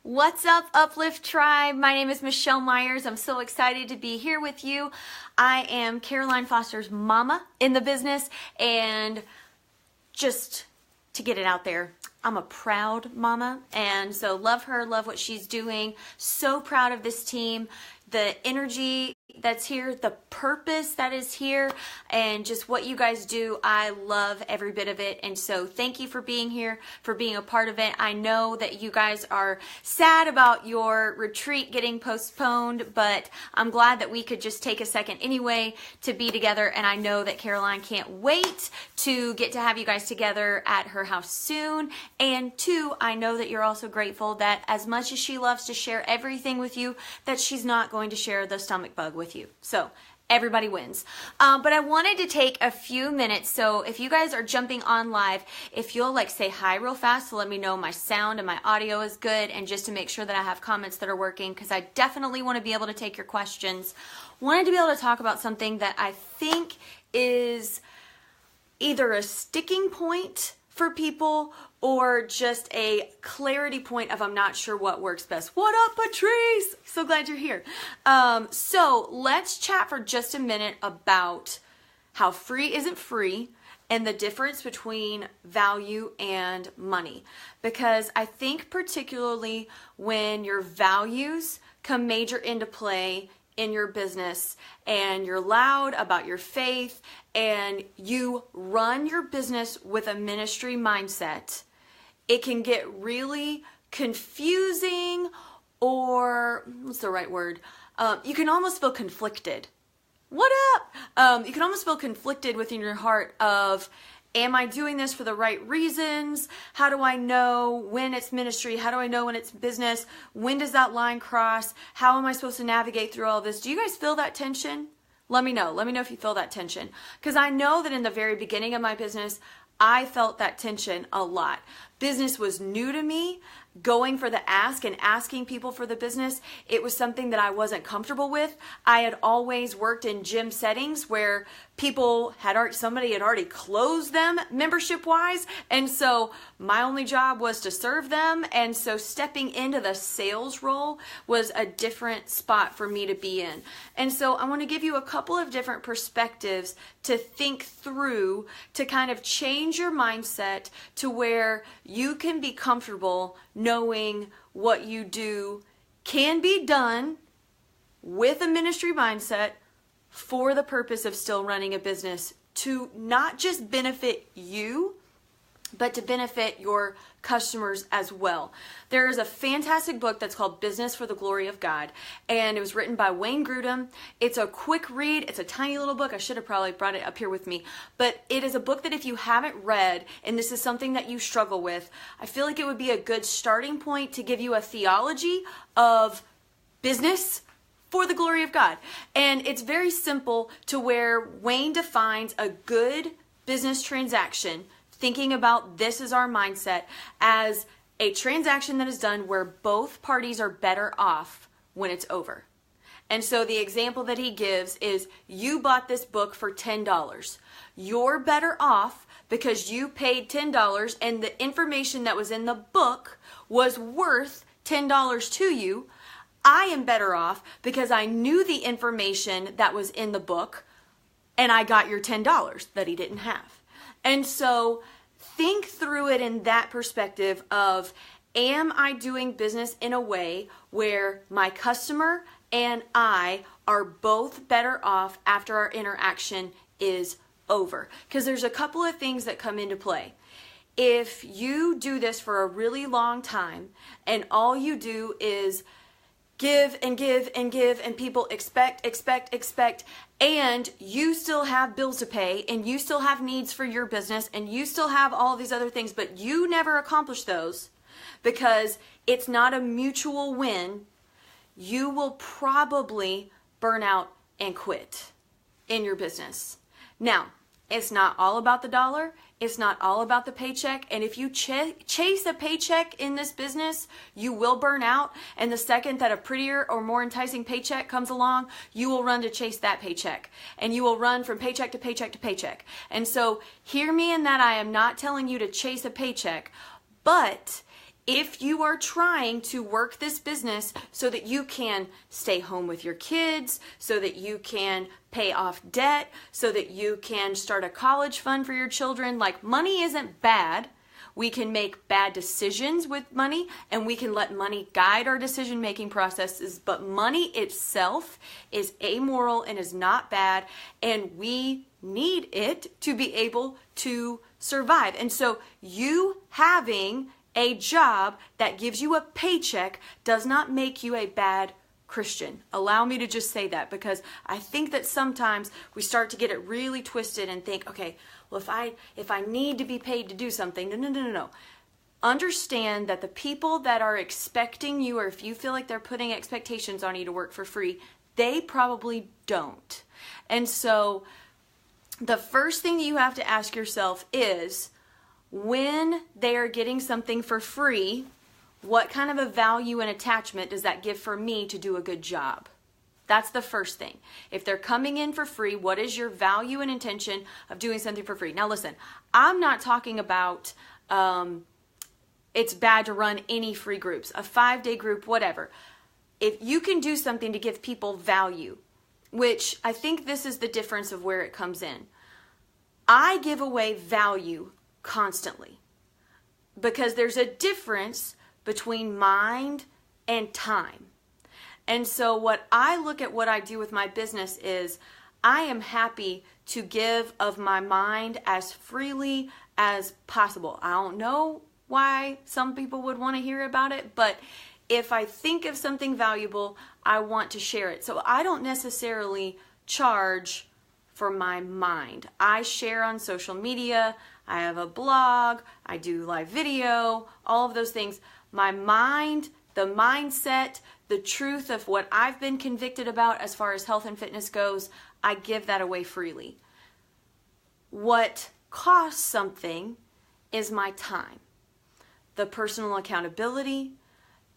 What's up, Uplift Tribe? My name is Michelle Myers. I'm so excited to be here with you. I am Caroline Foster's mama in the business, and just to get it out there, I'm a proud mama, and so love her, love what she's doing. So proud of this team, the energy that's here, the purpose that is here, and just what you guys do. I love every bit of it, and so thank you for being here, for being a part of it. I know that you guys are sad about your retreat getting postponed, but I'm glad that we could just take a second anyway to be together, and I know that Caroline can't wait to get to have you guys together at her house soon. And two, I know that you're also grateful that as much as she loves to share everything with you, that she's not going to share the stomach bug with you. So everybody wins. But I wanted to take a few minutes. So if you guys are jumping on live, if you'll say hi real fast to let me know my sound and my audio is good, and just to make sure that I have comments that are working, because I definitely want to be able to take your questions. Wanted to be able to talk about something that I think is either a sticking point for people or just a clarity point of I'm not sure what works best. What up, Patrice? So glad you're here. So let's chat for just a minute about how free isn't free and the difference between value and money. Because I think particularly when your values come major into play in your business and you're loud about your faith and you run your business with a ministry mindset, it can get really confusing, or what's the right word? You can almost feel conflicted. What up? You can almost feel conflicted within your heart of, am I doing this for the right reasons? How do I know when it's ministry? How do I know when it's business? When does that line cross? How am I supposed to navigate through all this? Do you guys feel that tension? Let me know. Let me know if you feel that tension. Because I know that in the very beginning of my business, I felt that tension a lot. Business was new to me. Going for the ask and asking people for the business, it was something that I wasn't comfortable with. I had always worked in gym settings where somebody had already closed them membership wise, and so my only job was to serve them. And so stepping into the sales role was a different spot for me to be in. And so I want to give you a couple of different perspectives to think through, to kind of change your mindset to where you can be comfortable knowing what you do can be done with a ministry mindset for the purpose of still running a business, to not just benefit you, but to benefit your customers as well. There is a fantastic book that's called Business for the Glory of God, and it was written by Wayne Grudem. It's a quick read. It's a tiny little book. I should have probably brought it up here with me, but it is a book that if you haven't read, and this is something that you struggle with, I feel like it would be a good starting point to give you a theology of business for the glory of God. And it's very simple, to where Wayne defines a good business transaction, thinking about this as our mindset, as a transaction that is done where both parties are better off when it's over. And so the example that he gives is, you bought this book for $10. You're better off because you paid $10 and the information that was in the book was worth $10 to you. I am better off because I knew the information that was in the book and I got your $10 that he didn't have. And so think through it in that perspective of, am I doing business in a way where my customer and I are both better off after our interaction is over? Because there's a couple of things that come into play. If you do this for a really long time and all you do is give and give and give, and people expect, and you still have bills to pay, and you still have needs for your business, and you still have all these other things, but you never accomplish those because it's not a mutual win, you will probably burn out and quit in your business. Now, it's not all about the dollar. It's not all about the paycheck. And if you chase a paycheck in this business, you will burn out. And the second that a prettier or more enticing paycheck comes along, you will run to chase that paycheck. And you will run from paycheck to paycheck to paycheck. And so hear me in that I am not telling you to chase a paycheck, but If you are trying to work this business so that you can stay home with your kids, so that you can pay off debt, so that you can start a college fund for your children, like money isn't bad. We can make bad decisions with money, and we can let money guide our decision-making processes, but money itself is amoral and is not bad, and we need it to be able to survive. And so you having a job that gives you a paycheck does not make you a bad Christian. Allow me to just say that, because I think that sometimes we start to get it really twisted and think, okay, well, if I need to be paid to do something, no. Understand that the people that are expecting you, or if you feel like they're putting expectations on you to work for free, they probably don't. And so the first thing that you have to ask yourself is, when they are getting something for free, what kind of a value and attachment does that give for me to do a good job? That's the first thing. If they're coming in for free, what is your value and intention of doing something for free? Now listen, I'm not talking about it's bad to run any free groups, a 5-day group, whatever. If you can do something to give people value, which I think this is the difference of where it comes in. I give away value constantly, because there's a difference between mind and time. And so what I look at what I do with my business is, I am happy to give of my mind as freely as possible. I don't know why some people would want to hear about it, but if I think of something valuable, I want to share it. So I don't necessarily charge for my mind. I share on social media, I have a blog, I do live video, all of those things. My mind, the mindset, the truth of what I've been convicted about as far as health and fitness goes, I give that away freely. What costs something is my time. The personal accountability,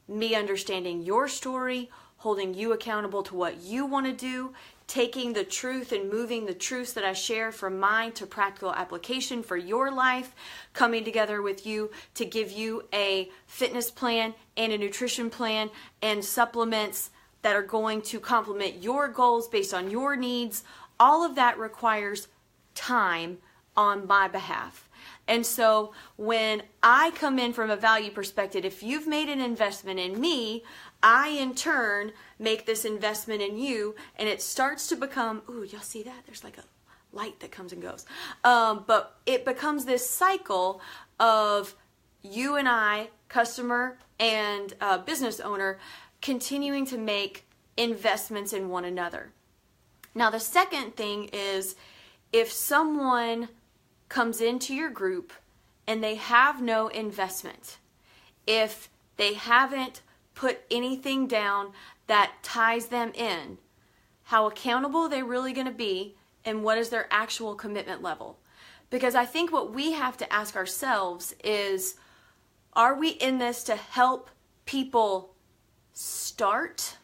me understanding your story, holding you accountable to what you want to do, taking the truth and moving the truths that I share from mine to practical application for your life, coming together with you to give you a fitness plan and a nutrition plan and supplements that are going to complement your goals based on your needs. All of that requires time on my behalf. And so when I come in from a value perspective, if you've made an investment in me, I in turn make this investment in you, and it starts to become, ooh, y'all see that? There's like a light that comes and goes. But it becomes this cycle of you and I, customer and business owner, continuing to make investments in one another. Now, the second thing is, if someone comes into your group and they have no investment, if they haven't put anything down that ties them in, how accountable are they really going to be, and what is their actual commitment level? Because I think what we have to ask ourselves is, are we in this to help people start,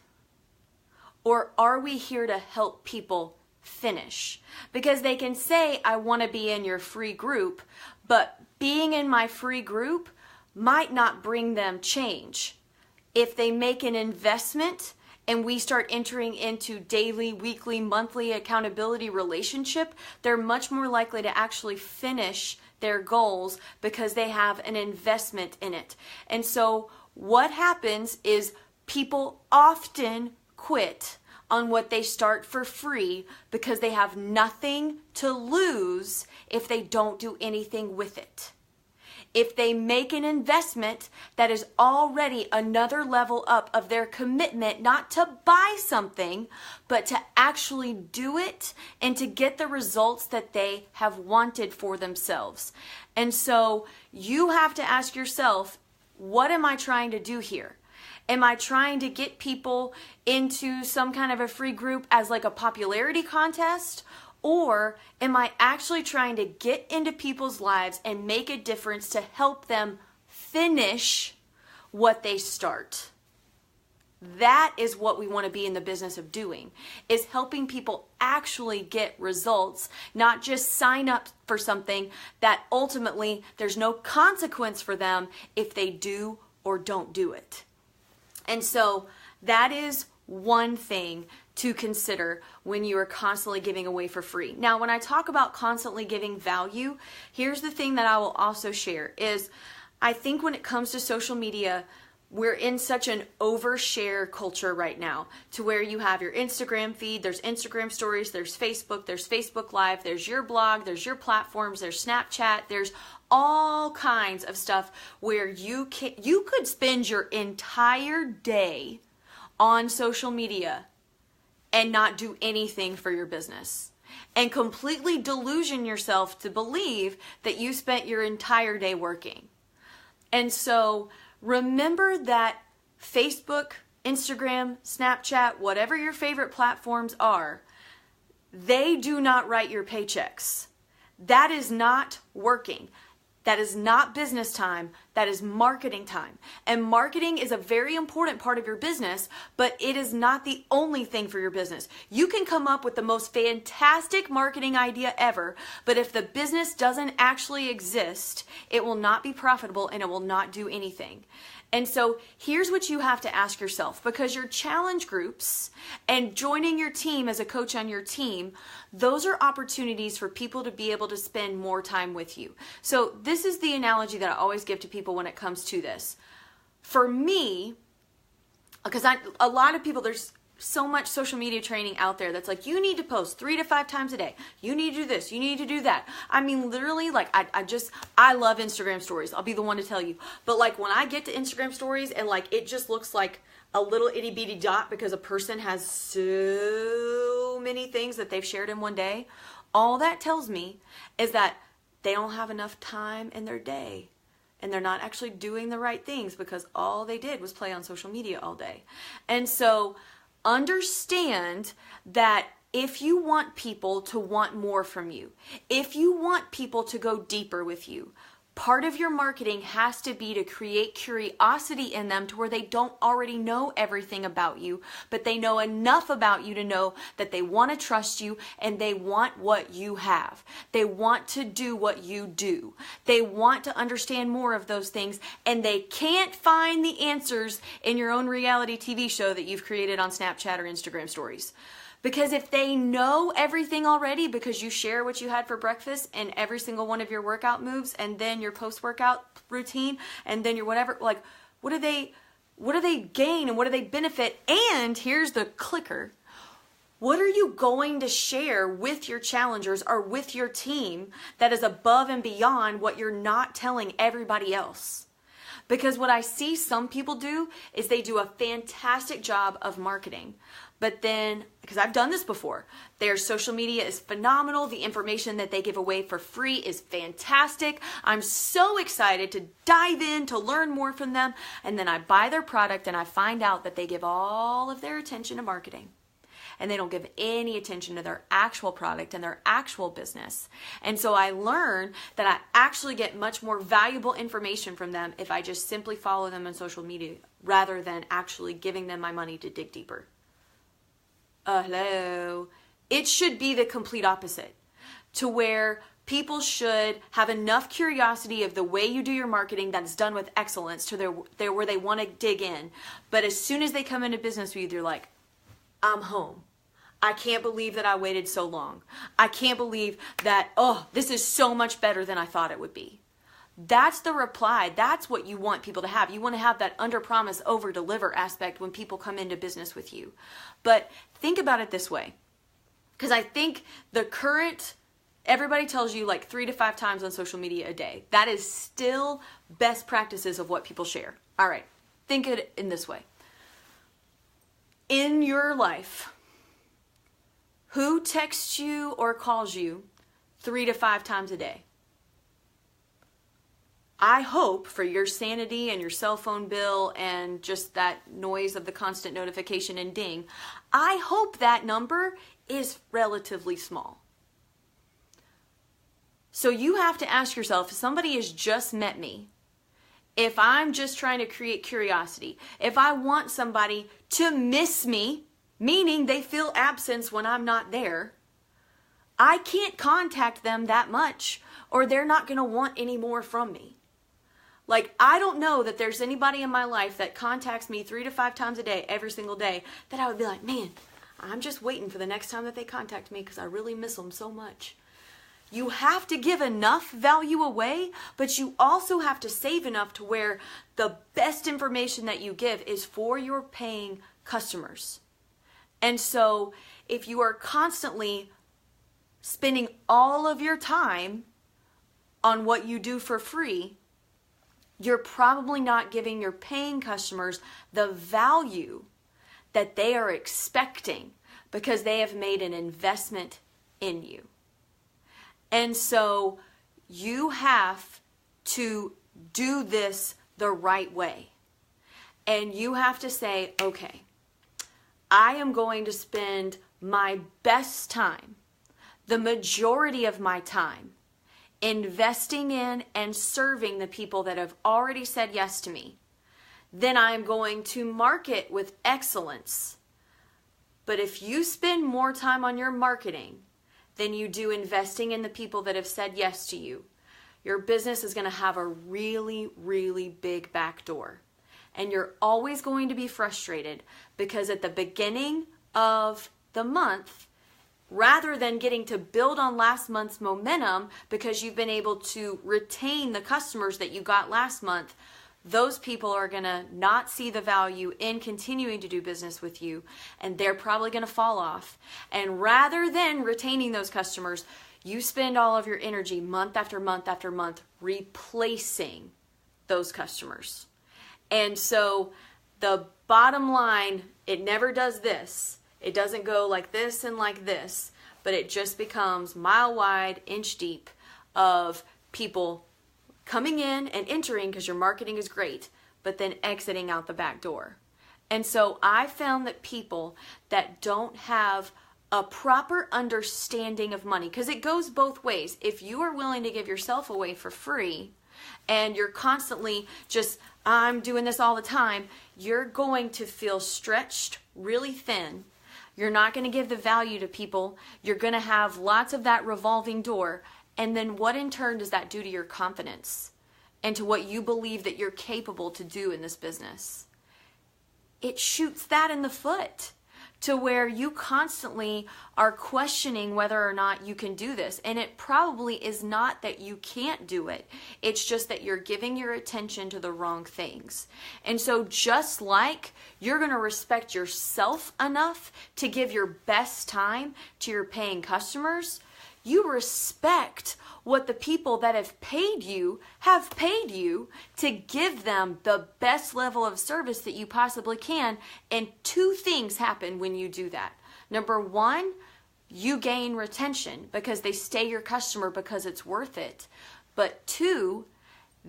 or are we here to help people finish? Because they can say, I want to be in your free group, but being in my free group might not bring them change. If they make an investment and we start entering into daily, weekly, monthly accountability relationship, they're much more likely to actually finish their goals because they have an investment in it. And so what happens is people often quit on what they start for free because they have nothing to lose if they don't do anything with it. If they make an investment that is already another level up of their commitment, not to buy something, but to actually do it and to get the results that they have wanted for themselves. And so you have to ask yourself, what am I trying to do here? Am I trying to get people into some kind of a free group as like a popularity contest? Or am I actually trying to get into people's lives and make a difference to help them finish what they start? That is what we want to be in the business of doing, is helping people actually get results, not just sign up for something that ultimately there's no consequence for them if they do or don't do it. And so that is one thing to consider when you are constantly giving away for free. Now, when I talk about constantly giving value, here's the thing that I will also share is I think when it comes to social media, we're in such an overshare culture right now to where you have your Instagram feed, there's Instagram stories, there's Facebook Live, there's your blog, there's your platforms, there's Snapchat, there's all kinds of stuff where you could spend your entire day on social media and not do anything for your business and completely delusion yourself to believe that you spent your entire day working. And so remember that Facebook, Instagram, Snapchat, whatever your favorite platforms are, they do not write your paychecks. That is not working. That is not business time. That is marketing time. And marketing is a very important part of your business, but it is not the only thing for your business. You can come up with the most fantastic marketing idea ever, but if the business doesn't actually exist, it will not be profitable and it will not do anything. And so here's what you have to ask yourself, because your challenge groups and joining your team as a coach on your team, those are opportunities for people to be able to spend more time with you. So this is the analogy that I always give to people when it comes to this. For me, because a lot of people, there's so much social media training out there that's like, you need to post 3 to 5 times a day. You need to do this. You need to do that. I mean, literally, like, I love Instagram stories. I'll be the one to tell you. But like when I get to Instagram stories and like, it just looks like a little itty bitty dot because a person has so many things that they've shared in one day. All that tells me is that they don't have enough time in their day. And they're not actually doing the right things because all they did was play on social media all day. And so understand that if you want people to want more from you, if you want people to go deeper with you, part of your marketing has to be to create curiosity in them to where they don't already know everything about you, but they know enough about you to know that they want to trust you and they want what you have. They want to do what you do. They want to understand more of those things, and they can't find the answers in your own reality TV show that you've created on Snapchat or Instagram stories. Because if they know everything already because you share what you had for breakfast and every single one of your workout moves and then your post-workout routine and then your whatever, like, what do they gain and what do they benefit? And here's the clicker. What are you going to share with your challengers or with your team that is above and beyond what you're not telling everybody else? Because what I see some people do is they do a fantastic job of marketing. But then, because I've done this before, their social media is phenomenal. The information that they give away for free is fantastic. I'm so excited to dive in, to learn more from them. And then I buy their product and I find out that they give all of their attention to marketing. And they don't give any attention to their actual product and their actual business. And so I learn that I actually get much more valuable information from them if I just simply follow them on social media rather than actually giving them my money to dig deeper. Hello. It should be the complete opposite, to where people should have enough curiosity of the way you do your marketing that is done with excellence to where they want to dig in. But as soon as they come into business with you, they're like, I'm home. I can't believe that I waited so long. I can't believe that, this is so much better than I thought it would be. That's the reply. That's what you want people to have. You want to have that under promise, over deliver aspect when people come into business with you. But think about it this way, because I think everybody tells you like 3 to 5 times on social media a day. That is still best practices of what people share. All right. Think it in this way. In your life, who texts you or calls you 3 to 5 times a day? I hope for your sanity and your cell phone bill and just that noise of the constant notification and ding, I hope that number is relatively small. So you have to ask yourself, if somebody has just met me, if I'm just trying to create curiosity, if I want somebody to miss me, meaning they feel absence when I'm not there, I can't contact them that much or they're not going to want any more from me. Like, I don't know that there's anybody in my life that contacts me 3 to 5 times a day, every single day, that I would be like, man, I'm just waiting for the next time that they contact me because I really miss them so much. You have to give enough value away, but you also have to save enough to where the best information that you give is for your paying customers. And so if you are constantly spending all of your time on what you do for free, you're probably not giving your paying customers the value that they are expecting because they have made an investment in you. And so you have to do this the right way. And you have to say, okay, I am going to spend my best time, the majority of my time, investing in and serving the people that have already said yes to me. Then I'm going to market with excellence. But if you spend more time on your marketing than you do investing in the people that have said yes to you, your business is going to have a really, really big back door. And you're always going to be frustrated because at the beginning of the month, rather than getting to build on last month's momentum because you've been able to retain the customers that you got last month, those people are going to not see the value in continuing to do business with you, and they're probably going to fall off. And rather than retaining those customers, you spend all of your energy month after month after month replacing those customers. And so the bottom line, it never does this. It doesn't go like this and like this, but it just becomes mile wide, inch deep of people coming in and entering because your marketing is great, but then exiting out the back door. And so I found that people that don't have a proper understanding of money, because it goes both ways. If you are willing to give yourself away for free and you're constantly just, I'm doing this all the time, you're going to feel stretched really thin. You're not going to give the value to people. You're going to have lots of that revolving door. And then what in turn does that do to your confidence and to what you believe that you're capable to do in this business? It shoots that in the foot to where you constantly are questioning whether or not you can do this. And it probably is not that you can't do it. It's just that you're giving your attention to the wrong things. And so just like you're going to respect yourself enough to give your best time to your paying customers, you respect what the people that have paid you to give them the best level of service that you possibly can. And 2 things happen when you do that. Number 1, you gain retention because they stay your customer because it's worth it. But 2,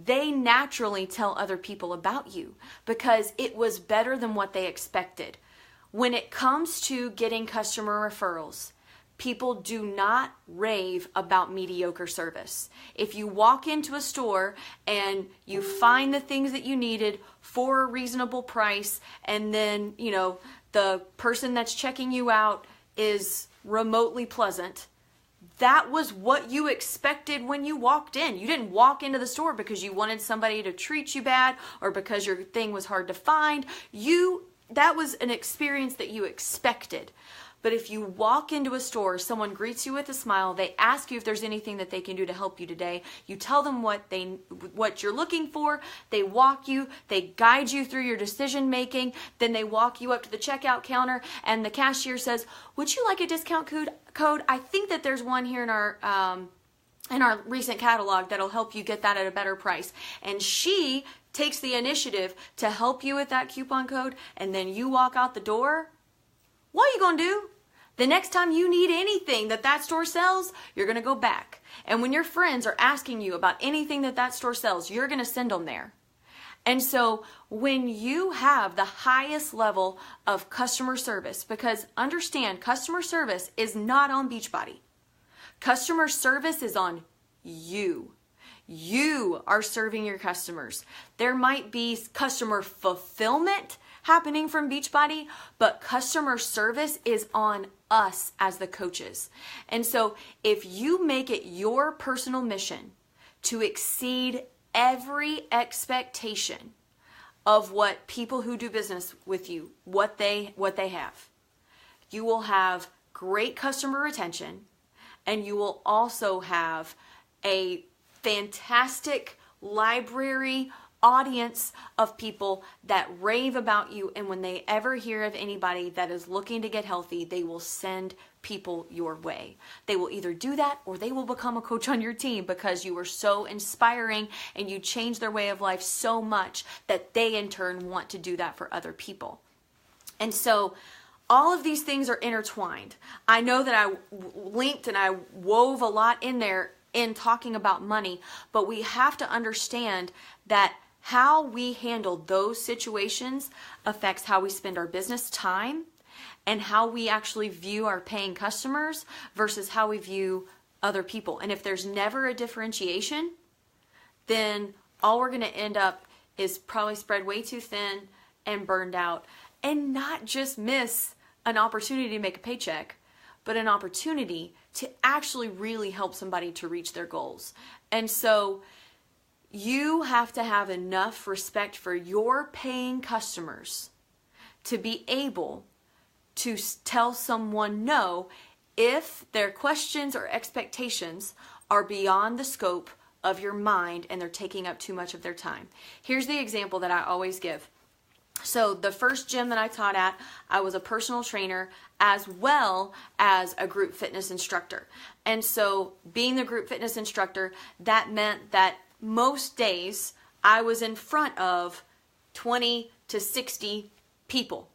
they naturally tell other people about you because it was better than what they expected. When it comes to getting customer referrals, people do not rave about mediocre service. If you walk into a store and you find the things that you needed for a reasonable price, and then, the person that's checking you out is remotely pleasant, that was what you expected when you walked in. You didn't walk into the store because you wanted somebody to treat you bad or because your thing was hard to find. That was an experience that you expected. But if you walk into a store, someone greets you with a smile, they ask you if there's anything that they can do to help you today, you tell them what you're looking for, they walk you, they guide you through your decision making, then they walk you up to the checkout counter and the cashier says, would you like a discount code? I think that there's one here in our recent catalog that'll help you get that at a better price. And she takes the initiative to help you with that coupon code, and then you walk out the door. What are you going to do? The next time you need anything that store sells, you're going to go back. And when your friends are asking you about anything that store sells, you're going to send them there. And so when you have the highest level of customer service, because understand, customer service is not on Beachbody. Customer service is on you. You are serving your customers. There might be customer fulfillment happening from Beachbody, but customer service is on us as the coaches. And so if you make it your personal mission to exceed every expectation of what people who do business with you, what they have. You will have great customer retention, and you will also have a fantastic library audience of people that rave about you, and when they ever hear of anybody that is looking to get healthy, they will send people your way. They will either do that or they will become a coach on your team because you were so inspiring and you changed their way of life so much that they in turn want to do that for other people. And so all of these things are intertwined. I know that I linked and I wove a lot in there in talking about money, but we have to understand that how we handle those situations affects how we spend our business time and how we actually view our paying customers versus how we view other people. And if there's never a differentiation, then all we're going to end up is probably spread way too thin and burned out, and not just miss an opportunity to make a paycheck, but an opportunity to actually really help somebody to reach their goals. And so you have to have enough respect for your paying customers to be able to tell someone no if their questions or expectations are beyond the scope of your mind and they're taking up too much of their time. Here's the example that I always give. So the first gym that I taught at, I was a personal trainer as well as a group fitness instructor. And so being the group fitness instructor, that meant that most days I was in front of 20 to 60 people.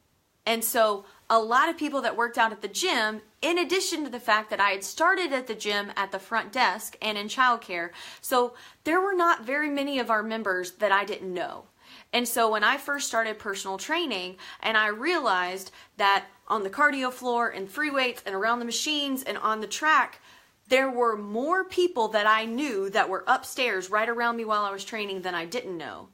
And so a lot of people that worked out at the gym, in addition to the fact that I had started at the gym at the front desk and in childcare, so there were not very many of our members that I didn't know. And so when I first started personal training and I realized that on the cardio floor and free weights and around the machines and on the track, there were more people that I knew that were upstairs right around me while I was training than I didn't know.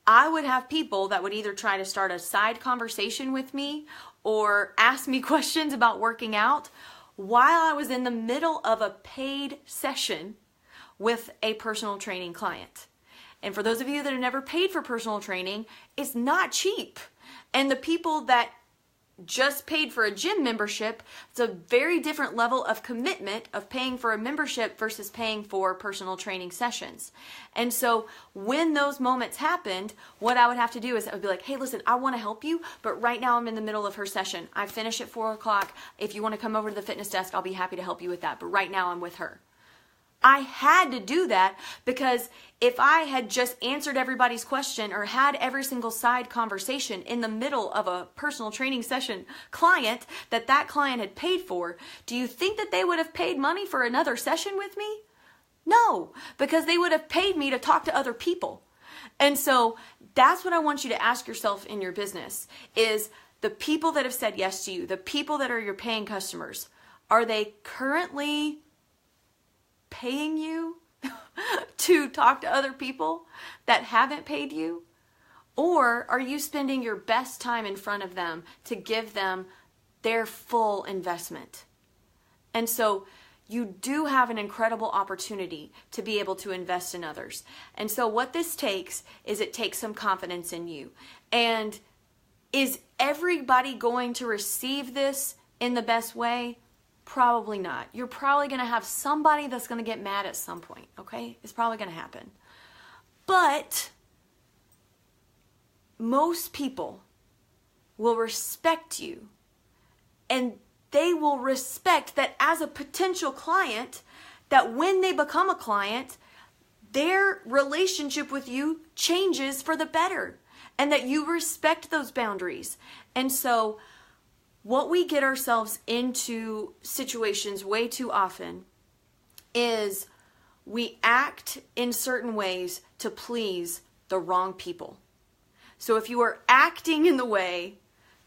I would have people that would either try to start a side conversation with me or ask me questions about working out while I was in the middle of a paid session with a personal training client. And for those of you that have never paid for personal training, it's not cheap. And the people that just paid for a gym membership, it's a very different level of commitment of paying for a membership versus paying for personal training sessions. And so when those moments happened, what I would have to do is I would be like, hey, listen, I want to help you, but right now I'm in the middle of her session. I finish at 4 o'clock. If you want to come over to the fitness desk, I'll be happy to help you with that. But right now I'm with her. I had to do that because if I had just answered everybody's question or had every single side conversation in the middle of a personal training session client that client had paid for, do you think that they would have paid money for another session with me? No, because they would have paid me to talk to other people. And so that's what I want you to ask yourself in your business is the people that have said yes to you, the people that are your paying customers, are they currently paying you to talk to other people that haven't paid you? Or are you spending your best time in front of them to give them their full investment? And so you do have an incredible opportunity to be able to invest in others. And so what this takes is it takes some confidence in you. And is everybody going to receive this in the best way? Probably not. You're probably going to have somebody that's going to get mad at some point, okay? It's probably going to happen. But most people will respect you, and they will respect that as a potential client, that when they become a client, their relationship with you changes for the better, and that you respect those boundaries. And so what we get ourselves into situations way too often is we act in certain ways to please the wrong people. So if you are acting in the way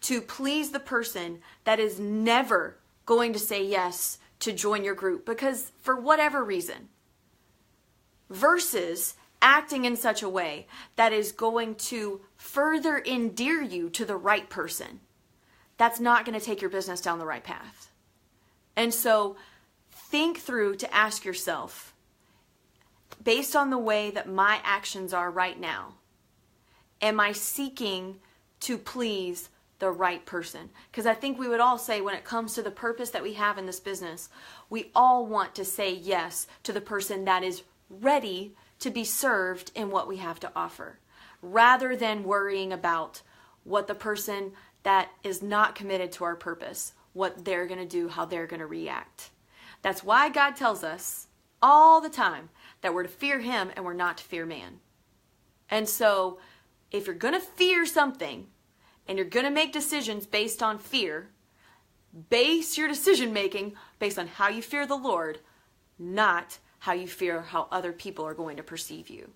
to please the person that is never going to say yes to join your group because for whatever reason, versus acting in such a way that is going to further endear you to the right person, that's not going to take your business down the right path. And so think through to ask yourself, based on the way that my actions are right now, am I seeking to please the right person? Because I think we would all say, when it comes to the purpose that we have in this business, we all want to say yes to the person that is ready to be served in what we have to offer, rather than worrying about what the person that is not committed to our purpose, what they're going to do, how they're going to react. That's why God tells us all the time that we're to fear Him and we're not to fear man. And so if you're going to fear something and you're going to make decisions based on fear, base your decision making based on how you fear the Lord, not how you fear how other people are going to perceive you.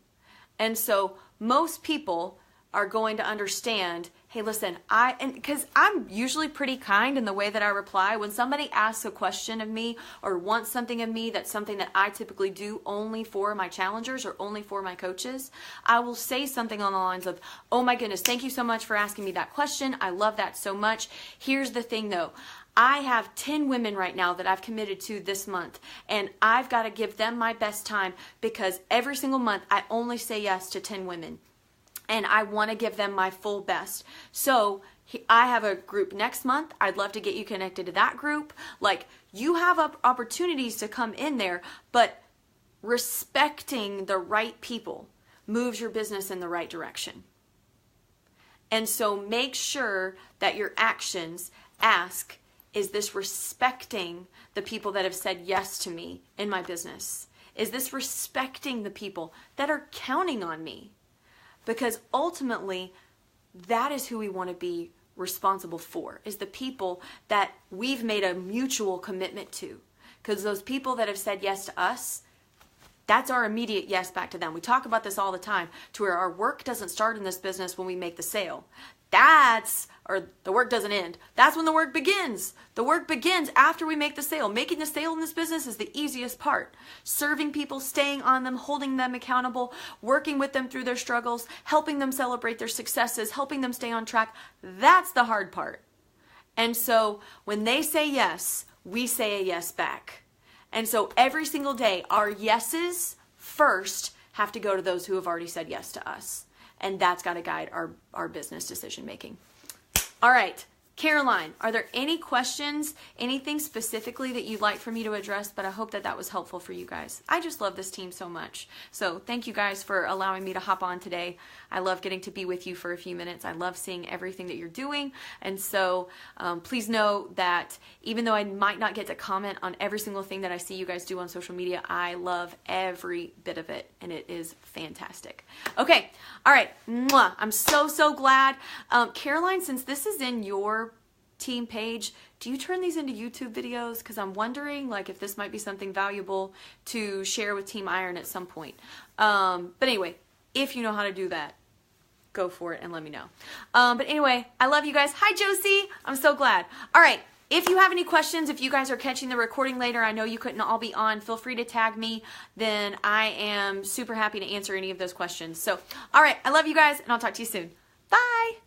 And so most people are going to understand, hey, listen, because I'm usually pretty kind in the way that I reply. When somebody asks a question of me or wants something of me that's something that I typically do only for my challengers or only for my coaches, I will say something on the lines of, oh my goodness, thank you so much for asking me that question. I love that so much. Here's the thing though. I have 10 women right now that I've committed to this month, and I've got to give them my best time because every single month I only say yes to 10 women. And I want to give them my full best. So I have a group next month. I'd love to get you connected to that group. Like, you have opportunities to come in there, but respecting the right people moves your business in the right direction. And so make sure that your actions ask, is this respecting the people that have said yes to me in my business? Is this respecting the people that are counting on me? Because ultimately, that is who we want to be responsible for, is the people that we've made a mutual commitment to. Because those people that have said yes to us, that's our immediate yes back to them. We talk about this all the time, to where our work doesn't start in this business when we make the sale. The work doesn't end. That's when the work begins. The work begins after we make the sale. Making the sale in this business is the easiest part. Serving people, staying on them, holding them accountable, working with them through their struggles, helping them celebrate their successes, helping them stay on track. That's the hard part. And so when they say yes, we say a yes back. And so every single day, our yeses first have to go to those who have already said yes to us. And that's got to guide our business decision making. All right, Caroline, are there any questions, anything specifically that you'd like for me to address? But I hope that was helpful for you guys. I just love this team so much. So thank you guys for allowing me to hop on today. I love getting to be with you for a few minutes. I love seeing everything that you're doing. And so please know that even though I might not get to comment on every single thing that I see you guys do on social media, I love every bit of it. And it is fantastic. Okay. All right. Mwah. I'm so glad. Caroline, since this is in your team page, do you turn these into YouTube videos? Because I'm wondering if this might be something valuable to share with Team Iron at some point. But anyway, if you know how to do that, go for it and let me know. But anyway, I love you guys. Hi, Josie. I'm so glad. All right. If you have any questions, if you guys are catching the recording later, I know you couldn't all be on, feel free to tag me. Then I am super happy to answer any of those questions. So, all right. I love you guys, and I'll talk to you soon. Bye.